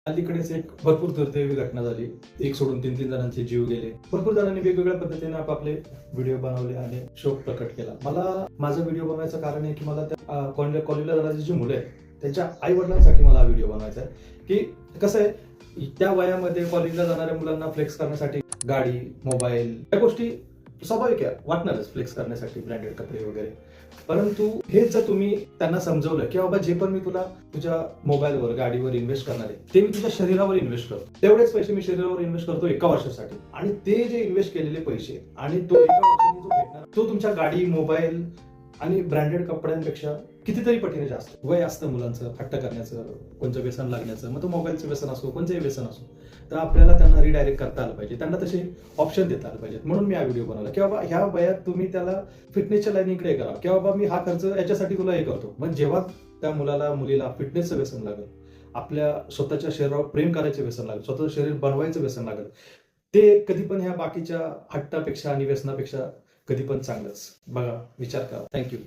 अलीकडेच एक भरपूर दुर्दैवी घटना झाली. एक सोडून 3 जणांचे जीव गेले. भरपूर जणांनी वेगवेगळ्या पद्धतीने आपापले व्हिडिओ बनवले आणि शोक प्रकट केला. मला माझा व्हिडिओ बनवायचं कारण आहे की मला त्या कॉलेजला जाणारी जी मुलं आहेत त्यांच्या आई वडिलांसाठी मला हा व्हिडिओ बनवायचा आहे. की कसं आहे, त्या वयामध्ये कॉलेजला जाणाऱ्या मुलांना फ्लेक्स करण्यासाठी गाडी, मोबाईल या गोष्टी स्वाभाविक आहे, वाटणारच फ्लेक्स करण्यासाठी ब्रँडेड कपडे वगैरे. परंतु हेच जर तुम्ही त्यांना समजवलं की बाबा जे पण मी तुला तुझ्या मोबाईलवर, गाडीवर इन्व्हेस्ट करणार आहे ते मी तुझ्या शरीरावर इन्व्हेस्ट करतो, तेवढेच पैसे मी शरीरावर इन्व्हेस्ट करतो 1 वर्षासाठी, आणि ते जे इन्व्हेस्ट केलेले पैसे आणि तो 1 वर्षाने जो भेटणार तो तुमच्या गाडी, मोबाईल आणि ब्रँडेड कपड्यांपेक्षा कितीतरी पटीने जास्त. वय असतं मुलांचं हट्ट करण्याचं, कोणतं व्यसन लागण्याचं, मग तो मोबाईलचं व्यसन असो, कोणतंही व्यसन असो, तर आपल्याला त्यांना रिडायरेक्ट करता आलं पाहिजे, त्यांना तसे ऑप्शन देता आले पाहिजेत. म्हणून मी हा व्हिडिओ बनवला की बाबा ह्या वयात तुम्ही त्याला फिटनेसच्या लाईनीकडे करा की बाबा मी हा खर्च याच्यासाठी तुला हे करतो. मग जेव्हा त्या मुलाला, मुलीला फिटनेसचं व्यसन लागेल, आपल्या स्वतःच्या शरीरावर प्रेम करायचं व्यसन लागेल, स्वतःचं शरीर बनवायचं व्यसन लागेल, ते कधी पण ह्या बाकीच्या हट्टापेक्षा आणि व्यसनापेक्षा कधी पण चांगलंच. बघा, विचार करा. थँक्यू.